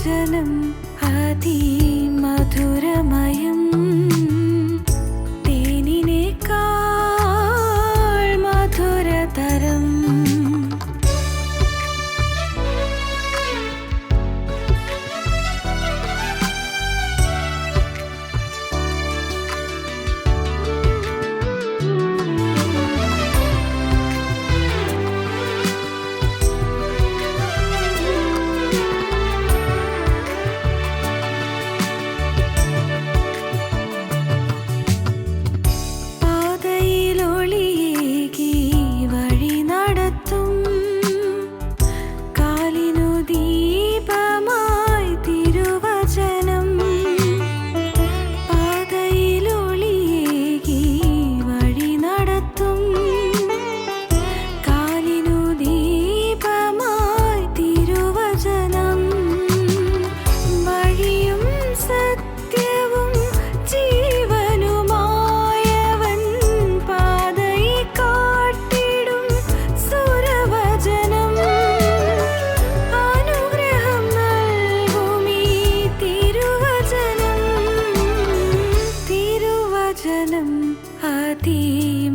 തിരുവചനം അതിമധുരമയം, തേനിനേക്കാൾ മധുരതരം.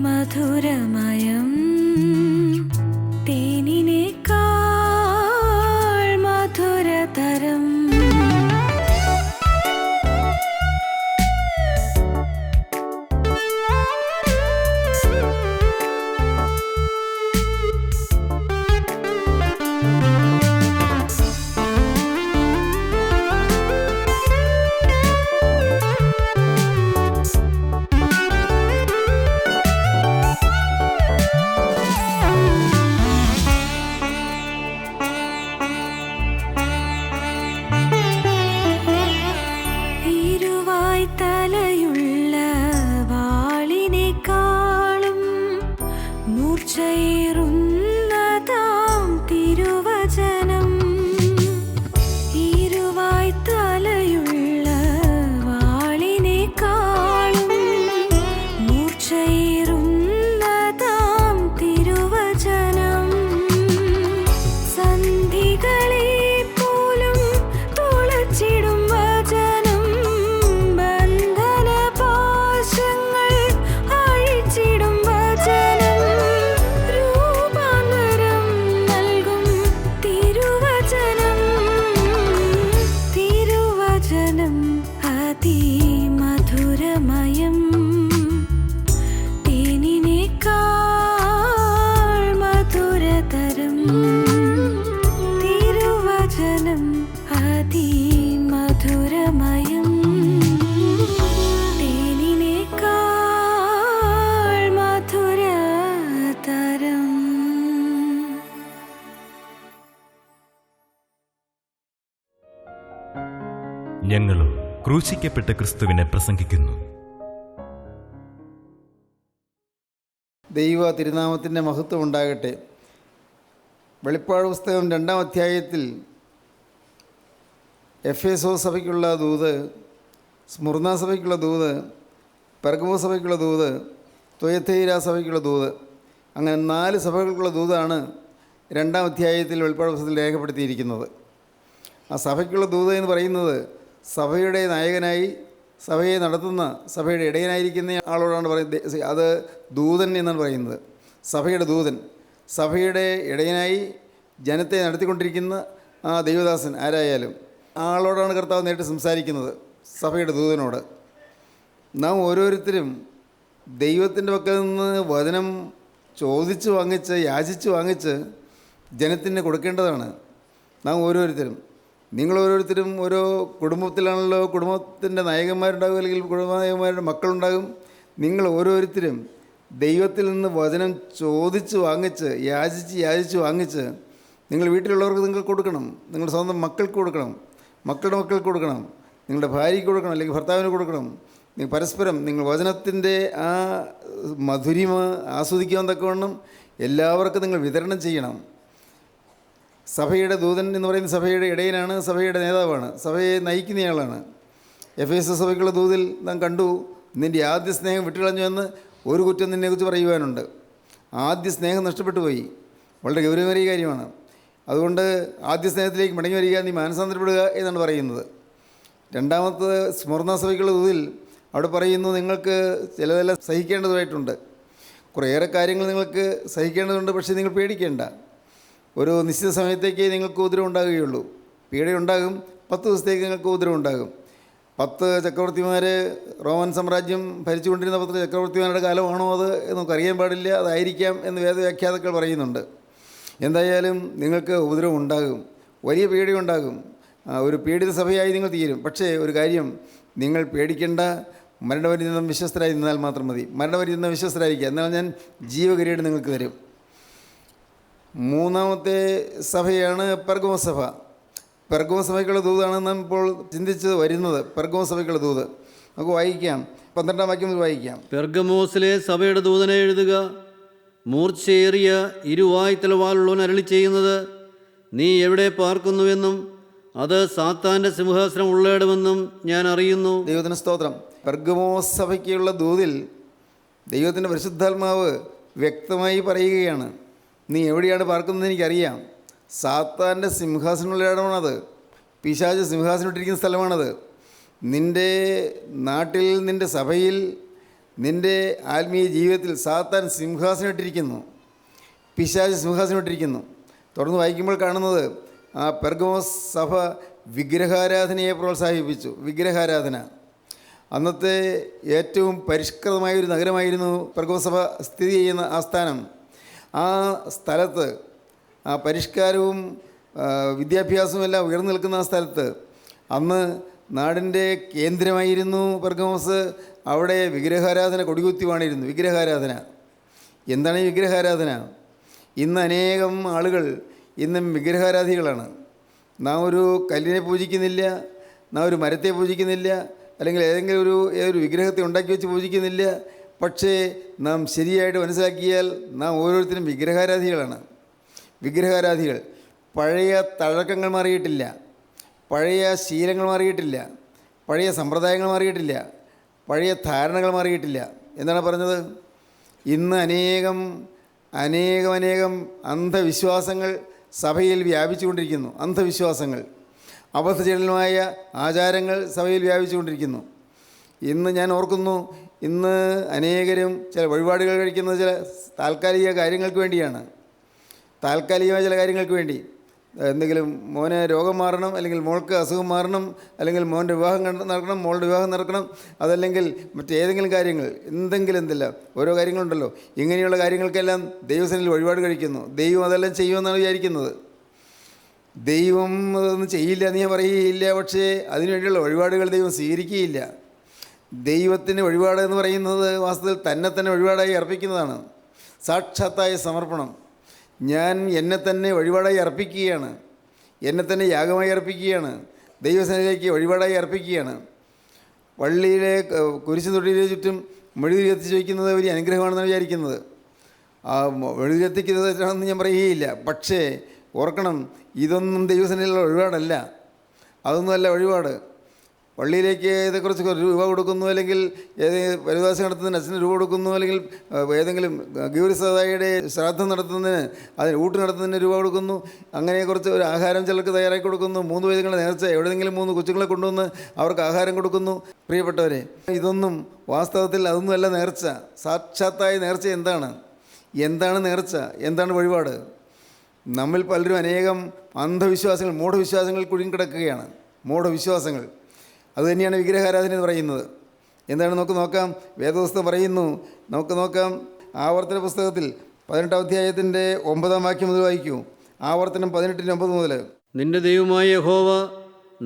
അതിമധുരമയം, തേനിനേക്കാൾ മധുരതരം. തലയുള്ള വാളിനേക്കാളും മൂർച്ചയേറുന്നതാം തിരുവചനം. ഇരുവായ് തലയുള്ള വാളിനേക്കാളും മൂർച്ചയേറുന്നതാം തിരുവചനം. സന്ധികളെ പോലും തുളച്ചിടും വചനം, അതിമധുരമയം, തേനിനേക്കാൾ മധുരതരം. തിരുവചനം അതിമധുരമയം, തേനിനേക്കാൾ മധുരതരം. ഞങ്ങളും ക്രൂശിക്കപ്പെട്ട ക്രിസ്തുവിനെ പ്രസംഗിക്കുന്നു. ദൈവ തിരുനാമത്തിൻ്റെ മഹത്വം ഉണ്ടാകട്ടെ. വെളിപ്പാട് പുസ്തകം 2-ാം അധ്യായത്തിൽ എഫേസോസ് സഭയ്ക്കുള്ള ദൂത്, സ്മുർന സഭയ്ക്കുള്ള ദൂത്, പെർഗമോ സഭയ്ക്കുള്ള ദൂത്, തുയത്തൈര സഭയ്ക്കുള്ള ദൂത്, അങ്ങനെ 4 സഭകൾക്കുള്ള ദൂതാണ് 2-ാം അധ്യായത്തിൽ വെളിപ്പാട് പുസ്തകത്തിൽ രേഖപ്പെടുത്തിയിരിക്കുന്നത്. ആ സഭയ്ക്കുള്ള ദൂത് എന്ന് പറയുന്നത് സഭയുടെ നായകനായി സഭയെ നടത്തുന്ന, സഭയുടെ ഇടയനായിരിക്കുന്ന ആളോടാണ് പറയുന്നത്. അത് ദൂതൻ എന്നാണ് പറയുന്നത്. സഭയുടെ ദൂതൻ, സഭയുടെ ഇടയനായി ജനത്തെ നടത്തിക്കൊണ്ടിരിക്കുന്ന ആ ദൈവദാസൻ ആരായാലും ആളോടാണ് കർത്താവ് നേരിട്ട് സംസാരിക്കുന്നത്, സഭയുടെ ദൂതനോട്. നാം ഓരോരുത്തരും ദൈവത്തിൻ്റെ പക്കൽ നിന്ന് വചനം ചോദിച്ച് വാങ്ങിച്ച്, യാചിച്ച് വാങ്ങിച്ച് ജനത്തിന് കൊടുക്കേണ്ടതാണ്. നാം ഓരോരുത്തരും, നിങ്ങൾ ഓരോരുത്തരും ഓരോ കുടുംബത്തിലാണല്ലോ, കുടുംബത്തിൻ്റെ നായകന്മാരുണ്ടാകും, അല്ലെങ്കിൽ കുടുംബനായകന്മാരുടെ മക്കളുണ്ടാകും. നിങ്ങൾ ഓരോരുത്തരും ദൈവത്തിൽ നിന്ന് വചനം ചോദിച്ച് വാങ്ങിച്ച്, യാചിച്ച് വാങ്ങിച്ച് നിങ്ങൾ വീട്ടിലുള്ളവർക്ക് നിങ്ങൾ കൊടുക്കണം, നിങ്ങളുടെ സ്വന്തം മക്കൾക്ക് കൊടുക്കണം, മക്കളുടെ മക്കൾക്ക് കൊടുക്കണം, നിങ്ങളുടെ ഭാര്യയ്ക്ക് കൊടുക്കണം, അല്ലെങ്കിൽ ഭർത്താവിന് കൊടുക്കണം. നിങ്ങൾ പരസ്പരം നിങ്ങൾ വചനത്തിൻ്റെ ആ മധുരിമ ആസ്വദിക്കാൻ തക്കവണ്ണം എല്ലാവർക്കും നിങ്ങൾ വിതരണം ചെയ്യണം. സഭയുടെ ദൂതൻ എന്ന് പറയുന്ന സഭയുടെ ഇടയനാണ്, സഭയുടെ നേതാവാണ്, സഭയെ നയിക്കുന്നയാളാണ്. എഫേസസ് സഭയ്ക്കുള്ള ദൂതിൽ നാം കണ്ടു, നിൻ്റെ ആദ്യ സ്നേഹം വിട്ടുകളഞ്ഞു എന്ന് ഒരു കുറ്റം നിന്നെക്കുറിച്ച് പറയുവാനുണ്ട്. ആദ്യ സ്നേഹം നഷ്ടപ്പെട്ടു പോയി, വളരെ ഗൗരവമേറിയ കാര്യമാണ്. അതുകൊണ്ട് ആദ്യ സ്നേഹത്തിലേക്ക് മടങ്ങി വരിക, നീ മാനസാന്തരപ്പെടുക എന്നാണ് പറയുന്നത്. രണ്ടാമത്തത് സ്മർണ സഭയ്ക്കുള്ള ദൂതിൽ അവിടെ പറയുന്നു, നിങ്ങൾക്ക് ചിലതെല്ലാം സഹിക്കേണ്ടതായിട്ടുണ്ട്, കുറേയേറെ കാര്യങ്ങൾ നിങ്ങൾക്ക് സഹിക്കേണ്ടതുണ്ട്. പക്ഷേ നിങ്ങൾ പേടിക്കേണ്ട, ഒരു നിശ്ചിത സമയത്തേക്ക് നിങ്ങൾക്ക് ഉപദ്രവം ഉണ്ടാകുകയുള്ളൂ. പീഡയുണ്ടാകും, 10 ദിവസത്തേക്ക് നിങ്ങൾക്ക് ഉപദ്രവം ഉണ്ടാകും. 10 ചക്രവർത്തിമാർ, റോമൻ സാമ്രാജ്യം ഭരിച്ചുകൊണ്ടിരുന്ന 10 ചക്രവർത്തിമാരുടെ കാലമാണോ അത് എന്ന് നമുക്കറിയാൻ പാടില്ല. അതായിരിക്കാം എന്ന് വേദവ്യാഖ്യാതാക്കൾ പറയുന്നുണ്ട്. എന്തായാലും നിങ്ങൾക്ക് ഉപദ്രവം ഉണ്ടാകും, വലിയ പീഡയുണ്ടാകും, ഒരു പീഡിത സഭയായി നിങ്ങൾ തീരും. പക്ഷേ ഒരു കാര്യം, നിങ്ങൾ പേടിക്കേണ്ട, മരണപര്യന്തം വിശ്വസ്തരായി നിന്നാൽ മാത്രം മതി. മരണപര്യന്തം വിശ്വസ്തരായിരിക്കുക, എന്നാൽ ഞാൻ ജീവകിരീടം നിങ്ങൾക്ക് തരും. മൂന്നാമത്തെ സഭയാണ് പെർഗമോ സഭ. പെർഗമോ സഭയ്ക്കുള്ള ദൂതാണ് നാം ഇപ്പോൾ ചിന്തിച്ച് വരുന്നത്. പെർഗമോ സഭയ്ക്കുള്ള ദൂത് നമുക്ക് വായിക്കാം. 12-ാം വാക്യം മുതൽ വായിക്കാം. പെർഗമോസിലെ സഭയുടെ ദൂതനെ എഴുതുക. മൂർച്ചയേറിയ ഇരുവായ്ത്തലവാളുള്ളവൻ അരുളി ചെയ്യുന്നത്, നീ എവിടെ പാർക്കുന്നുവെന്നും അത് സാത്താൻ്റെ സിംഹാസനം ഉള്ളയിടമെന്നും ഞാൻ അറിയുന്നു. ദൈവത്തിന് സ്തോത്രം. പെർഗമോ സഭയ്ക്കുള്ള ദൂതിൽ ദൈവത്തിൻ്റെ പരിശുദ്ധാത്മാവ് വ്യക്തമായി പറയുകയാണ്, നീ എവിടെയാണ് പാർക്കുന്നതെന്ന് എനിക്കറിയാം. സാത്താൻ്റെ സിംഹാസനമുള്ള ഇടമാണത്, പിശാച് സിംഹാസനം ഇട്ടിരിക്കുന്ന സ്ഥലമാണത്. നിൻ്റെ നാട്ടിൽ, നിൻ്റെ സഭയിൽ, നിൻ്റെ ആത്മീയ ജീവിതത്തിൽ സാത്താൻ സിംഹാസനം ഇട്ടിരിക്കുന്നു, പിശാച് സിംഹാസനം ഇട്ടിരിക്കുന്നു. തുടർന്ന് വായിക്കുമ്പോൾ കാണുന്നത്, ആ പെർഗമോസ് സഭ വിഗ്രഹാരാധനയെ പ്രോത്സാഹിപ്പിച്ചു. വിഗ്രഹാരാധന, അന്നത്തെ ഏറ്റവും പരിഷ്കൃതമായൊരു നഗരമായിരുന്നു പെർഗമോസ് സഭ സ്ഥിതി ചെയ്യുന്ന ആസ്ഥാനം. ആ സ്ഥലത്ത്, ആ പരിഷ്കാരവും വിദ്യാഭ്യാസവും എല്ലാം ഉയർന്നു നിൽക്കുന്ന ആ സ്ഥലത്ത് അന്ന് നാടിൻ്റെ കേന്ദ്രമായിരുന്നു പെർഗമോസ്. അവിടെ വിഗ്രഹാരാധന കൊടികുത്തി വാണിരുന്നു. വിഗ്രഹാരാധന എന്താണ്? ഈ വിഗ്രഹാരാധന, ഇന്ന് അനേകം ആളുകൾ ഇന്നും വിഗ്രഹാരാധികളാണ്. നാം ഒരു കല്ലിനെ പൂജിക്കുന്നില്ല, നാം ഒരു മരത്തെ പൂജിക്കുന്നില്ല, അല്ലെങ്കിൽ ഏതൊരു വിഗ്രഹത്തെ ഉണ്ടാക്കി വെച്ച് പൂജിക്കുന്നില്ല. പക്ഷേ നാം ശരിയായിട്ട് മനസ്സിലാക്കിയാൽ നാം ഓരോരുത്തരും വിഗ്രഹാരാധികളാണ്. വിഗ്രഹാരാധികൾ. പഴയ തഴക്കങ്ങൾ മാറിയിട്ടില്ല, പഴയ ശീലങ്ങൾ മാറിയിട്ടില്ല, പഴയ സമ്പ്രദായങ്ങൾ മാറിയിട്ടില്ല, പഴയ ധാരണകൾ മാറിയിട്ടില്ല. എന്താണ് പറഞ്ഞത്? ഇന്ന് അനേകം അന്ധവിശ്വാസങ്ങൾ സഭയിൽ വ്യാപിച്ചുകൊണ്ടിരിക്കുന്നു. അന്ധവിശ്വാസങ്ങൾ, അബദ്ധജടിലമായ ആചാരങ്ങൾ സഭയിൽ വ്യാപിച്ചുകൊണ്ടിരിക്കുന്നു. ഇന്ന് ഞാൻ ഓർക്കുന്നു, ഇന്ന് അനേകരും ചില വഴിപാടുകൾ കഴിക്കുന്നത് ചില താൽക്കാലിക കാര്യങ്ങൾക്ക് വേണ്ടിയാണ്. താൽക്കാലികമായ ചില കാര്യങ്ങൾക്ക് വേണ്ടി, എന്തെങ്കിലും മോന് രോഗം മാറണം, അല്ലെങ്കിൽ മോൾക്ക് അസുഖം മാറണം, അല്ലെങ്കിൽ മോൻ്റെ വിവാഹം നടക്കണം, മോളുടെ വിവാഹം നടക്കണം, അതല്ലെങ്കിൽ മറ്റേതെങ്കിലും കാര്യങ്ങൾ, എന്തെല്ലാം ഓരോ കാര്യങ്ങളുണ്ടല്ലോ. ഇങ്ങനെയുള്ള കാര്യങ്ങൾക്കെല്ലാം ദൈവസേനയിൽ വഴിപാട് കഴിക്കുന്നു. ദൈവം അതെല്ലാം ചെയ്യുമെന്നാണ് വിചാരിക്കുന്നത്. ദൈവം അതൊന്നും ചെയ്യില്ല എന്ന് ഞാൻ പറയുകയില്ല, പക്ഷേ അതിനുവേണ്ടിയുള്ള വഴിപാടുകൾ ദൈവം സ്വീകരിക്കുകയില്ല. ദൈവത്തിന് വഴിപാട് എന്ന് പറയുന്നത് വാസ്തവത്തിൽ തന്നെ വഴിപാടായി അർപ്പിക്കുന്നതാണ്. സാക്ഷാത്തായ സമർപ്പണം. ഞാൻ എന്നെ തന്നെ വഴിപാടായി അർപ്പിക്കുകയാണ്, എന്നെ തന്നെ യാഗമായി അർപ്പിക്കുകയാണ്, ദൈവസേനയിലേക്ക് വഴിപാടായി അർപ്പിക്കുകയാണ്. പള്ളിയിലെ കുരിശു തൊട്ടിയിലെ ചുറ്റും മെഴുകുതിരി കത്തിച്ച് വയ്ക്കുന്നത് വലിയ അനുഗ്രഹമാണെന്നാണ് വിചാരിക്കുന്നത്. ആ മെഴുകുതിരി കത്തിക്കുന്നത് തെറ്റാണെന്ന് ഞാൻ പറയുകയില്ല. പക്ഷേ ഓർക്കണം, ഇതൊന്നും ദൈവസേനയിലുള്ള വഴിപാടല്ല. അതൊന്നുമല്ല വഴിപാട്. പള്ളിയിലേക്ക് ഇതേക്കുറിച്ച് രൂപ കൊടുക്കുന്നു, അല്ലെങ്കിൽ പരിദാസം നടത്തുന്നതിന് അച്ഛന് രൂപ കൊടുക്കുന്നു, അല്ലെങ്കിൽ ഏതെങ്കിലും ഗൗരിസദായിയുടെ ശ്രാദ്ധം നടത്തുന്നതിന്, അതിന് ഊട്ട് നടത്തുന്നതിന് രൂപ കൊടുക്കുന്നു. അങ്ങനെ കുറച്ച് ഒരു ആഹാരം ചിലർക്ക് തയ്യാറാക്കി കൊടുക്കുന്നു. 3 വയതുങ്ങളുടെ നേർച്ച, എവിടെയെങ്കിലും 3 കൊച്ചുങ്ങളെ കൊണ്ടുവന്ന് അവർക്ക് ആഹാരം കൊടുക്കുന്നു. പ്രിയപ്പെട്ടവരെ, ഇതൊന്നും വാസ്തവത്തിൽ അതൊന്നുമല്ല നേർച്ച. സാക്ഷാത്തായ നേർച്ച എന്താണ് നേർച്ച? എന്താണ് വഴിപാട്? നമ്മിൽ പലരും അനേകം അന്ധവിശ്വാസങ്ങൾ, മൂഢവിശ്വാസങ്ങൾ കുടുങ്ങിക്കിടക്കുകയാണ്. മൂഢവിശ്വാസങ്ങൾ, അതുതന്നെയാണ് വിഗ്രഹാരാധന എന്ന് പറയുന്നത്. എന്താണ് നമുക്ക് നോക്കാം. വേദപുസ്തകം പറയുന്നു, നമുക്ക് നോക്കാം. ആവർത്തന പുസ്തകത്തിൽ 18-ാം അധ്യായത്തിൻ്റെ 9-ാം വാക്യം മുതൽ വായിക്കൂ. ആവർത്തനം 18-9 മുതൽ. നിന്റെ ദൈവമായ യഹോവ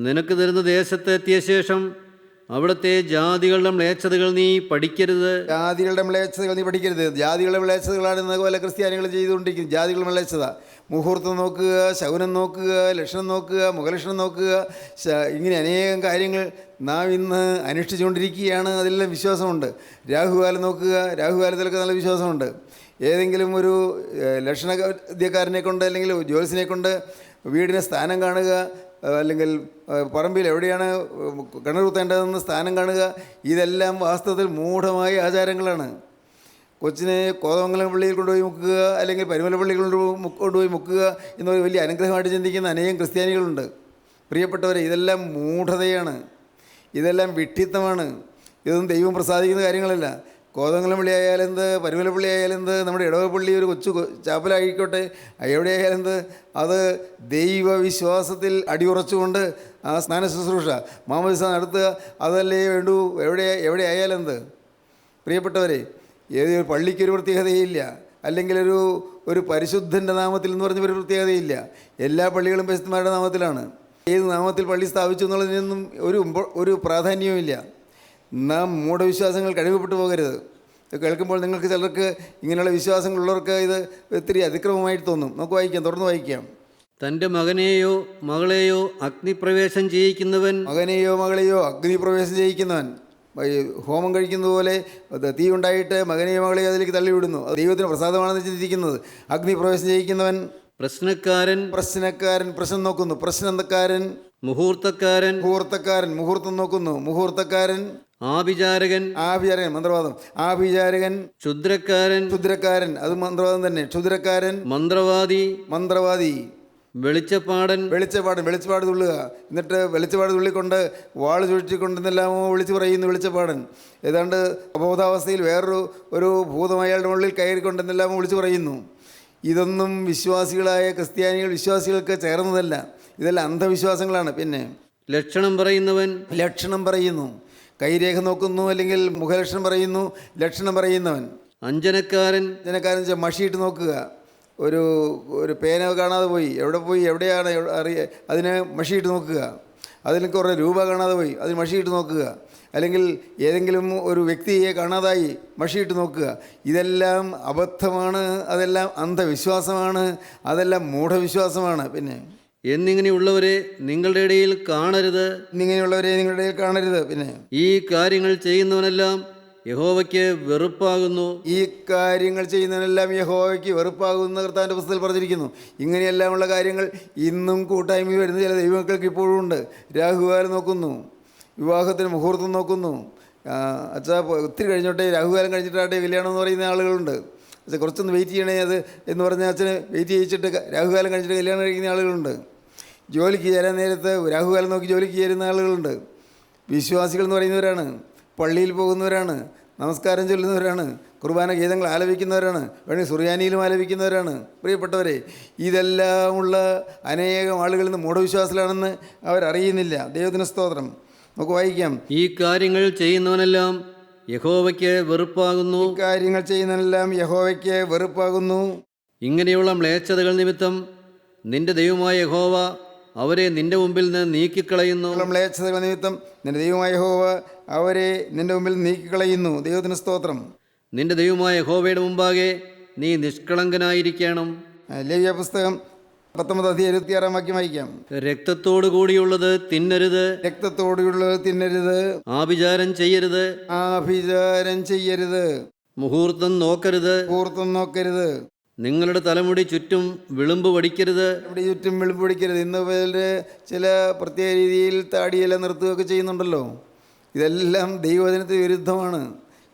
നിനക്ക് തരുന്ന ദേശത്ത് എത്തിയ ശേഷം അവിടുത്തെ ജാതികളുടെ മ്ലേച്ഛതകൾ നീ പഠിക്കരുത്. ജാതികളുടെ മ്ലേച്ഛതകൾ നീ പഠിക്കരുത്. ജാതികളുടെ മ്ലേച്ഛതകളാണ് ഇന്ന് പോലെ ക്രിസ്ത്യാനികൾ ചെയ്തുകൊണ്ടിരിക്കുന്നത്. ജാതികളുടെ മ്ലേച്ഛത. മുഹൂർത്തം നോക്കുക, ശകുനം നോക്കുക, ലക്ഷണം നോക്കുക, മുഖലക്ഷണം നോക്കുക, ഇങ്ങനെ അനേകം കാര്യങ്ങൾ നാം ഇന്ന് അനുഷ്ഠിച്ചുകൊണ്ടിരിക്കുകയാണ്. അതിലെല്ലാം വിശ്വാസമുണ്ട്. രാഹുകാലം നോക്കുക, രാഹുകാലത്തിലൊക്കെ നല്ല വിശ്വാസമുണ്ട്. ഏതെങ്കിലും ഒരു ലക്ഷണവിദ്യക്കാരനെ കൊണ്ട്, അല്ലെങ്കിൽ ജ്യോത്സ്യനെ കൊണ്ട് വീടിന് സ്ഥാനം കാണുക, അല്ലെങ്കിൽ പറമ്പിൽ എവിടെയാണ് കിണർ കുത്തേണ്ടതെന്ന് സ്ഥാനം കാണുക, ഇതെല്ലാം വാസ്തവത്തിൽ മൂഢമായ ആചാരങ്ങളാണ്. കൊച്ചിനെ കോതമംഗലം പള്ളിയിൽ കൊണ്ടുപോയി മുക്കുക, അല്ലെങ്കിൽ പരുമല പള്ളിയിൽ കൊണ്ടുപോയി മുക്കുക എന്നൊരു വലിയ അനുഗ്രഹമായിട്ട് ചിന്തിക്കുന്ന അനേകം ക്രിസ്ത്യാനികളുണ്ട്. പ്രിയപ്പെട്ടവരെ, ഇതെല്ലാം മൂഢതയാണ്, ഇതെല്ലാം വിഡ്ഢിത്തമാണ്. ഇതൊന്നും ദൈവം പ്രസാദിക്കുന്ന കാര്യങ്ങളല്ല. കോതമംഗലം പള്ളി ആയാലെന്ത്, പരുമല പള്ളി ആയാലെന്ത്, നമ്മുടെ ഇടവപ്പള്ളി ഒരു കൊച്ചു ചാപ്പലായിക്കോട്ടെ, എവിടെ ആയാലെന്ത്, അത് ദൈവവിശ്വാസത്തിൽ അടിയുറച്ചുകൊണ്ട് ആ സ്നാന ശുശ്രൂഷ മാമോദിസ നടത്തുക, അതല്ലേ വേണ്ടൂ. എവിടെ ആയാലെന്ത്. പ്രിയപ്പെട്ടവരെ, ഏതൊരു പള്ളിക്കൊരു പ്രത്യേകതയില്ല, അല്ലെങ്കിൽ ഒരു പരിശുദ്ധൻ്റെ നാമത്തിൽ എന്ന് പറഞ്ഞ ഒരു പ്രത്യേകതയില്ല. എല്ലാ പള്ളികളും പരിശുദ്ധന്മാരുടെ നാമത്തിലാണ്. ഏത് നാമത്തിൽ പള്ളി സ്ഥാപിച്ചു എന്നുള്ളതിനൊന്നും ഒരു പ്രാധാന്യവുമില്ല. നാം മൂഢവിശ്വാസങ്ങൾ കഴിവപ്പെട്ടു പോകരുത്. ഇത് കേൾക്കുമ്പോൾ നിങ്ങൾക്ക് ചിലർക്ക് ഇങ്ങനെയുള്ള വിശ്വാസങ്ങളുള്ളവർക്ക് ഇത് ഒത്തിരി അതിക്രമമായിട്ട് തോന്നും. നമുക്ക് വായിക്കാം, തുടർന്ന് വായിക്കാം. തൻ്റെ മകനെയോ മകളെയോ അഗ്നിപ്രവേശം ചെയ്യിക്കുന്നവൻ, മകനെയോ മകളെയോ അഗ്നിപ്രവേശം ചെയ്യിക്കുന്നവൻ, ഹോമം കഴിക്കുന്നത് പോലെ തീ ഉണ്ടായിട്ട് മകനെയോ മകളെയോ അതിലേക്ക് തള്ളിവിടുന്നു. അത് ദൈവത്തിന് പ്രസാദമാണെന്ന് ചിന്തിക്കുന്നത്. അഗ്നിപ്രവേശം ചെയ്യിക്കുന്നവൻ പ്രശ്നക്കാരൻ, പ്രശ്നം നോക്കുന്നു. പ്രശ്നക്കാരൻ, മുഹൂർത്തക്കാരൻ, മുഹൂർത്തം നോക്കുന്നു. മുഹൂർത്തക്കാരൻ, ആഭിചാരകൻ, മന്ത്രവാദം, ആഭിചാരകൻ, ക്ഷുദ്രക്കാരൻ, അത് മന്ത്രവാദം തന്നെ. ക്ഷുദ്രക്കാരൻ, മന്ത്രവാദി, വെളിച്ചപ്പാട് തുള്ളുക. എന്നിട്ട് വെളിച്ചപ്പാട് തുള്ളിക്കൊണ്ട് വാള് ചുഴറ്റിക്കൊണ്ടെന്നെല്ലാമോ വിളിച്ചു പറയുന്നു വെളിച്ചപ്പാടൻ. ഏതാണ്ട് അബോധാവസ്ഥയിൽ വേറൊരു ഭൂതം അയാളുടെ മുകളിൽ കയറിക്കൊണ്ടെന്നെല്ലാമോ വിളിച്ചു പറയുന്നു. ഇതൊന്നും വിശ്വാസികളായ ക്രിസ്ത്യാനികൾ, വിശ്വാസികൾക്ക് ചേർന്നതല്ല. ഇതെല്ലാം അന്ധവിശ്വാസങ്ങളാണ്. പിന്നെ ലക്ഷണം പറയുന്നു, കൈരേഖ നോക്കുന്നു, അല്ലെങ്കിൽ മുഖലക്ഷണം പറയുന്നു. ലക്ഷണം പറയുന്നവൻ അഞ്ജനക്കാരൻ മഷിയിട്ട് നോക്കുക. ഒരു പേന കാണാതെ പോയി, എവിടെയാണ് അതിന് മഷിയിട്ട് നോക്കുക. അതിൽ കുറേ രൂപ കാണാതെ പോയി, അതിന് മഷിയിട്ട് നോക്കുക. അല്ലെങ്കിൽ ഏതെങ്കിലും ഒരു വ്യക്തിയെ കാണാതായി, മഷിയിട്ട് നോക്കുക. ഇതെല്ലാം അബദ്ധമാണ്, അതെല്ലാം അന്ധവിശ്വാസമാണ്, അതെല്ലാം മൂഢവിശ്വാസമാണ്. പിന്നെ എന്നിങ്ങനെയുള്ളവരെ നിങ്ങളുടെ ഇടയിൽ കാണരുത്. പിന്നെ ഈ കാര്യങ്ങൾ ചെയ്യുന്നവനെല്ലാം യഹോവയ്ക്ക് വെറുപ്പാകുന്നു. കർത്താവിൻ്റെ പുസ്തകത്തിൽ പറഞ്ഞിരിക്കുന്നു. ഇങ്ങനെയെല്ലാമുള്ള കാര്യങ്ങൾ ഇന്നും കൂട്ടായ്മ വരുന്ന ചില ദൈവമക്കൾക്ക് ഇപ്പോഴും ഉണ്ട്. രാഹുകാലം നോക്കുന്നു, വിവാഹത്തിന് മുഹൂർത്തം നോക്കുന്നു. അച്ഛാ ഒത്തിരി കഴിഞ്ഞോട്ടെ, രാഹുകാലം കഴിഞ്ഞിട്ടാട്ടെ കല്യാണം എന്ന് പറയുന്ന ആളുകളുണ്ട്. അച്ഛാ കുറച്ചൊന്ന് വെയിറ്റ് ചെയ്യണേ അത് എന്ന് പറഞ്ഞാൽ അച്ഛന് വെയിറ്റ് ചെയ്യിച്ചിട്ട് രാഹുകാലം കഴിച്ചിട്ട് കല്യാണം കഴിക്കുന്ന ആളുകളുണ്ട്. ജോലിക്ക് ചേരാൻ നേരത്ത് രാഹുകാലം നോക്കി ജോലിക്ക് ചേരുന്ന ആളുകളുണ്ട്. വിശ്വാസികൾ എന്ന് പറയുന്നവരാണ്, പള്ളിയിൽ പോകുന്നവരാണ്, നമസ്കാരം ചൊല്ലുന്നവരാണ്, കുർബാന ഗീതങ്ങൾ ആലപിക്കുന്നവരാണ്, വേണമെങ്കിൽ സുറിയാനിയിലും ആലപിക്കുന്നവരാണ്. പ്രിയപ്പെട്ടവരെ, ഇതെല്ലാമുള്ള അനേകം ആളുകളിൽ നിന്ന് മൂഢവിശ്വാസത്തിലാണെന്ന് അവരറിയുന്നില്ല. ദൈവത്തിന് സ്തോത്രം. നമുക്ക് വായിക്കാം. ഈ കാര്യങ്ങൾ ചെയ്യുന്നവനെല്ലാം യഹോവയ്ക്ക് വെറുപ്പാകുന്നു. ഇങ്ങനെയുള്ള മ്ലേച്ഛതകൾ നിമിത്തം നിന്റെ ദൈവമായ യഹോവ അവരെ നിന്റെ മുമ്പിൽ നിന്ന് നീക്കിക്കളയുന്നു. ദൈവത്തിന് സ്തോത്രം. നിന്റെ ദൈവമായ യഹോവയുടെ മുമ്പാകെ നീ നിഷ്കളങ്കനായിരിക്കണം. ലേവ്യ പുസ്തകം 19:26 വാക്യം വായിക്കാം. രക്തത്തോടു കൂടിയുള്ളത് തിന്നരുത്. ആഭിചാരം ചെയ്യരുത്. മുഹൂർത്തം നോക്കരുത്. നിങ്ങളുടെ തലമുടി ചുറ്റും വിളുമ്പ് വടിക്കരുത്. ഇന്ന് പേര് ചില പ്രത്യേക രീതിയിൽ താടിയെല്ലാം നിർത്തുകയൊക്കെ ചെയ്യുന്നുണ്ടല്ലോ. ഇതെല്ലാം ദൈവവചനത്തിന് വിരുദ്ധമാണ്.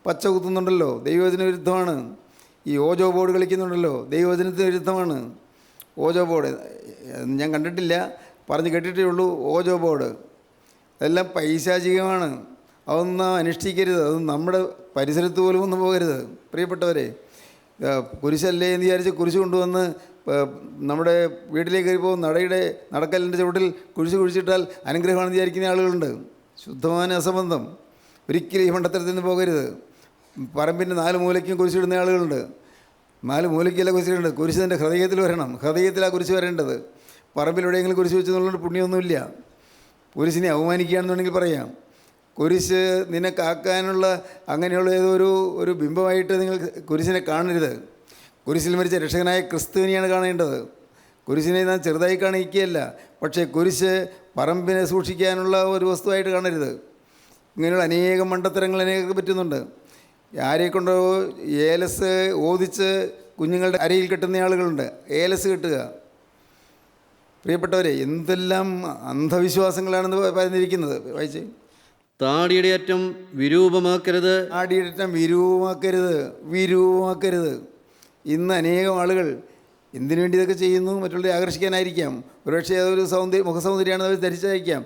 പച്ച കുത്തുന്നുണ്ടല്ലോ, ദൈവവചന വിരുദ്ധമാണ്. ഈ ഓജോ ബോർഡ് കളിക്കുന്നുണ്ടല്ലോ, ദൈവവചനത്തിന് വിരുദ്ധമാണ്. ഓജോ ബോർഡ് ഞാൻ കണ്ടിട്ടില്ല, പറഞ്ഞ് കേട്ടിട്ടേ ഉള്ളൂ. ഓജോ ബോർഡ് അതെല്ലാം പൈശാചികമാണ്. അതൊന്നും അനുഷ്ഠിക്കരുത്. അതൊന്നും നമ്മുടെ പരിസരത്ത് പോലും ഒന്നും പോകരുത്. പ്രിയപ്പെട്ടവരെ, കുരിശല്ലേ എന്ന് വിചാരിച്ച് കുരിശ് കൊണ്ടുവന്ന് നമ്മുടെ വീട്ടിലേക്ക് കയറിപ്പോൾ നടക്കലിൻ്റെ ചുവട്ടിൽ കുഴിച്ചിട്ടാൽ അനുഗ്രഹമാണെന്ന് വിചാരിക്കുന്ന ആളുകളുണ്ട്. ശുദ്ധമായ അസംബന്ധം. ഒരിക്കലും ഈ മണ്ടത്തരത്തിൽ നിന്ന് പോകരുത്. പറമ്പിൻ്റെ 4 മൂലയ്ക്കും കുരിശിടുന്ന ആളുകളുണ്ട്. 4 മൂലയ്ക്കല്ല കുരിശിടേണ്ടത്. കുരിശ് എൻ്റെ ഹൃദയത്തിൽ വരണം. ഹൃദയത്തിലാണ് കുരിശ് വരേണ്ടത്. പറമ്പിലെവിടെയെങ്കിലും കുരിശ് വെച്ചെന്നുള്ളത് പുണ്യമൊന്നുമില്ല. കുരിശിനെ അവമാനിക്കുകയാണെന്നുണ്ടെങ്കിൽ പറയാം. കുരിശ് നിന്നെ കാക്കാനുള്ള അങ്ങനെയുള്ള ഏതോ ഒരു ബിംബമായിട്ട് നിങ്ങൾ കുരിശിനെ കാണരുത്. കുരിശിൽ മരിച്ച രക്ഷകനായ ക്രിസ്തുവിനെയാണ് കാണേണ്ടത്. കുരിശിനെ നാം ചെറുതായി കാണിക്കുകയല്ല. പക്ഷേ കുരിശ് പറമ്പിനെ സൂക്ഷിക്കാനുള്ള ഒരു വസ്തുവായിട്ട് കാണരുത്. ഇങ്ങനെയുള്ള അനേകം മണ്ടത്തരങ്ങൾ അനേകം പറ്റുന്നുണ്ട്. ആരെക്കൊണ്ടോ ഏലസ് ഓദിച്ച് കുഞ്ഞുങ്ങളുടെ അരയിൽ കെട്ടുന്ന ആളുകളുണ്ട്. ഏലസ് കെട്ടുക. പ്രിയപ്പെട്ടവരെ, എന്തെല്ലാം അന്ധവിശ്വാസങ്ങളാണെന്ന് പറഞ്ഞിരിക്കുന്നത് വായിച്ചേ. താടിയുടെ അറ്റം വിരൂപമാക്കരുത്. ആടിയിട്ടം വിരൂപമാക്കരുത്. ഇന്ന് അനേകം ആളുകൾ എന്തിനു വേണ്ടി ഇതൊക്കെ ചെയ്യുന്നു? മറ്റുള്ളവരെ ആകർഷിക്കാനായിരിക്കാം. ഒരുപക്ഷെ അതൊരു മുഖസൗന്ദര്യമാണെന്ന് അവർ ധരിച്ചായിരിക്കാം.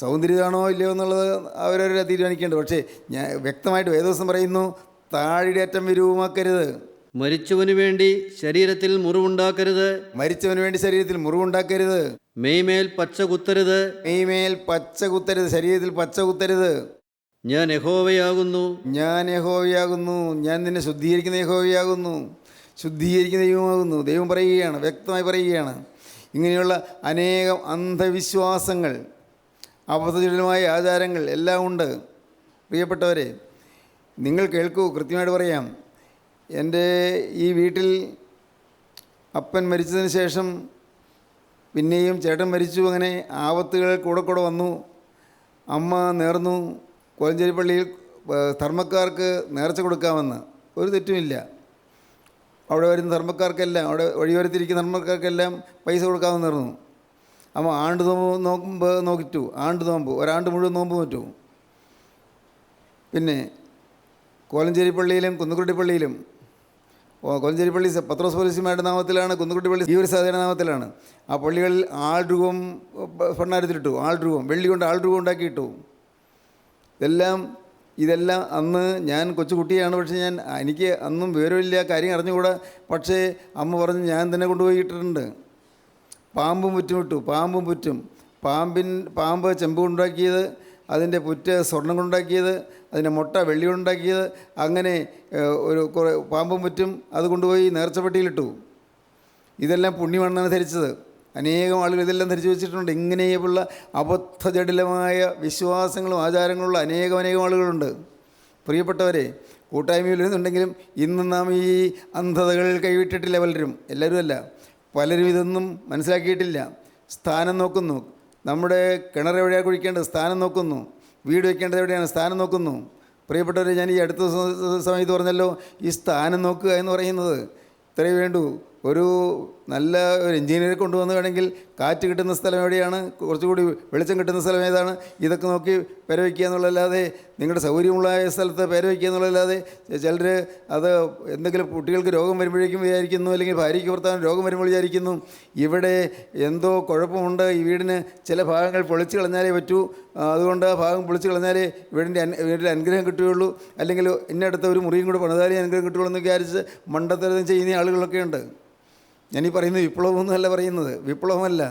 സൗന്ദര്യമാണോ ഇല്ലയോ എന്നുള്ളത് അവരവരെ തീരുമാനിക്കേണ്ടത്. പക്ഷേ ഞാൻ വ്യക്തമായിട്ട് വേദവസം പറയുന്നു, താടിയുടെ അറ്റം വിരൂപമാക്കരുത്. മരിച്ചവനു വേണ്ടി ശരീരത്തിൽ മുറിവുണ്ടാക്കരുത്. മെയ്മേൽ പച്ച കുത്തരുത്. ശരീരത്തിൽ പച്ച കുത്തരുത്. ഞാൻ യഹോവയാകുന്നു. ഞാൻ നിന്നെ ശുദ്ധീകരിക്കുന്ന യഹോവയാകുന്നു, ശുദ്ധീകരിക്കുന്ന ദൈവമാകുന്നു. ദൈവം പറയുകയാണ്, വ്യക്തമായി പറയുകയാണ്. ഇങ്ങനെയുള്ള അനേകം അന്ധവിശ്വാസങ്ങൾ, അബദ്ധജടിലമായ ആചാരങ്ങൾ എല്ലാം ഉണ്ട്. പ്രിയപ്പെട്ടവരെ, നിങ്ങൾ കേൾക്കൂ, കൃത്യമായിട്ട് പറയാം. എൻ്റെ ഈ വീട്ടിൽ അപ്പൻ മരിച്ചതിന് ശേഷം പിന്നെയും ചേട്ടൻ മരിച്ചു. അങ്ങനെ ആപത്തുകൾ കൂടെ വന്നു. അമ്മ നേർന്നു കോലഞ്ചേരി പള്ളിയിൽ ധർമ്മക്കാർക്ക് നേർച്ച കൊടുക്കാമെന്ന്. ഒരു തെറ്റുമില്ല. അവിടെ വരുന്ന ധർമ്മക്കാർക്കെല്ലാം, അവിടെ വഴിയോരത്തിരിക്കുന്ന ധർമ്മക്കാർക്കെല്ലാം പൈസ കൊടുക്കാമെന്ന് നേർന്നു. അമ്മ ആണ്ട് നോമ്പ് നോക്കിറ്റു. ഒരാണ്ട് മുഴുവൻ നോമ്പ് നോറ്റു. പിന്നെ കോലഞ്ചേരി പള്ളിയിലും കുന്നുകുട്ടി പള്ളിയിലും, കോലഞ്ചേരി പള്ളി പത്രോസ് പൗലോസ്യമാരുടെ നാമത്തിലാണ്, കുന്നുകുട്ടി പള്ളി ജീവരസാദയുടെ നാമത്തിലാണ്. ആ പള്ളികളിൽ ആൾരൂപം ഭണ്ഡാരത്തിലിട്ടു. വെള്ളി കൊണ്ട് ആൾരൂപം ഉണ്ടാക്കിയിട്ടു. ഇതെല്ലാം അന്ന് ഞാൻ കൊച്ചുകുട്ടിയാണ്. പക്ഷേ എനിക്ക് അന്നും വിവരമില്ല, കാര്യം അറിഞ്ഞുകൂടാ. പക്ഷേ അമ്മ പറഞ്ഞ് ഞാൻ തന്നെ കൊണ്ടുപോയി ഇട്ടിട്ടുണ്ട്. പാമ്പും പുറ്റും. പാമ്പ് ചെമ്പ് കൊണ്ടുണ്ടാക്കിയത്, അതിൻ്റെ പുറ്റ് സ്വർണ്ണം കൊണ്ടുണ്ടാക്കിയത്, അതിൻ്റെ മുട്ട വെള്ളി കൊണ്ടുണ്ടാക്കിയത്, അങ്ങനെ കുറേ പാമ്പും പുറ്റും അത് കൊണ്ടുപോയി നേർച്ചപ്പെട്ടിയിലിട്ടു. ഇതെല്ലാം പുണ്യമാണെന്നാണ് ധരിച്ചത്. അനേകം ആളുകൾ ഇതെല്ലാം ധരിച്ചു വെച്ചിട്ടുണ്ട്. ഇങ്ങനെയുള്ള അബദ്ധജടിലമായ വിശ്വാസങ്ങളും ആചാരങ്ങളുള്ള അനേകം ആളുകളുണ്ട്. പ്രിയപ്പെട്ടവരെ, കൂട്ടായ്മയിൽ ഇരുന്നുണ്ടെങ്കിലും ഇന്ന് നാം ഈ അന്ധതകൾ കൈവിട്ടിട്ടില്ല. എല്ലാവരും അല്ല, പലരും ഇതൊന്നും മനസ്സിലാക്കിയിട്ടില്ല. സ്ഥാനം നോക്കുന്നു. നമ്മുടെ കിണർ എവിടെയാണ് കുഴിക്കേണ്ടത്, സ്ഥാനം നോക്കുന്നു. വീട് വയ്ക്കേണ്ടത് എവിടെയാണ്, സ്ഥാനം നോക്കുന്നു. പ്രിയപ്പെട്ടവരെ, ഞാൻ ഈ അടുത്ത സമയത്ത് പറഞ്ഞല്ലോ, ഈ സ്ഥാനം നോക്കുക എന്ന് പറയുന്നത് ഇത്രയേ വേണ്ടൂ. ഒരു നല്ല ഒരു എഞ്ചിനീയറെ കൊണ്ടുവന്ന് വേണമെങ്കിൽ കാറ്റ് കിട്ടുന്ന സ്ഥലം എവിടെയാണ്, കുറച്ചുകൂടി വെളിച്ചം കിട്ടുന്ന സ്ഥലം ഏതാണ്, ഇതൊക്കെ നോക്കി പെരവയ്ക്കുക എന്നുള്ളതല്ലാതെ, നിങ്ങളുടെ സൗകര്യമുള്ള സ്ഥലത്ത് പെരവയ്ക്കുക എന്നുള്ളതല്ലാതെ, ചിലർ അത് എന്തെങ്കിലും കുട്ടികൾക്ക് രോഗം വരുമ്പോഴേക്കും വിചാരിക്കുന്നു, അല്ലെങ്കിൽ ഭാര്യയ്ക്ക് ഭർത്താവിന് രോഗം വരുമ്പോൾ വിചാരിക്കുന്നു ഇവിടെ എന്തോ കുഴപ്പമുണ്ട്, ഈ വീടിന് ചില ഭാഗങ്ങൾ പൊളിച്ച് കളഞ്ഞാലേ പറ്റൂ, അതുകൊണ്ട് ആ ഭാഗം പൊളിച്ച് കളഞ്ഞാലേ വീടിൻ്റെ അനുഗ്രഹം കിട്ടുകയുള്ളൂ, അല്ലെങ്കിൽ ഇന്നടുത്ത ഒരു മുറിയും കൂടെ പണിതാലേ അനുഗ്രഹം കിട്ടുകയുള്ളൂ എന്ന് വിചാരിച്ച് മണ്ടത്തരം ചെയ്യുന്ന ആളുകളൊക്കെ ഉണ്ട്. ഞാനീ പറയുന്നത് വിപ്ലവമൊന്നുമല്ല പറയുന്നത്, വിപ്ലവമല്ല,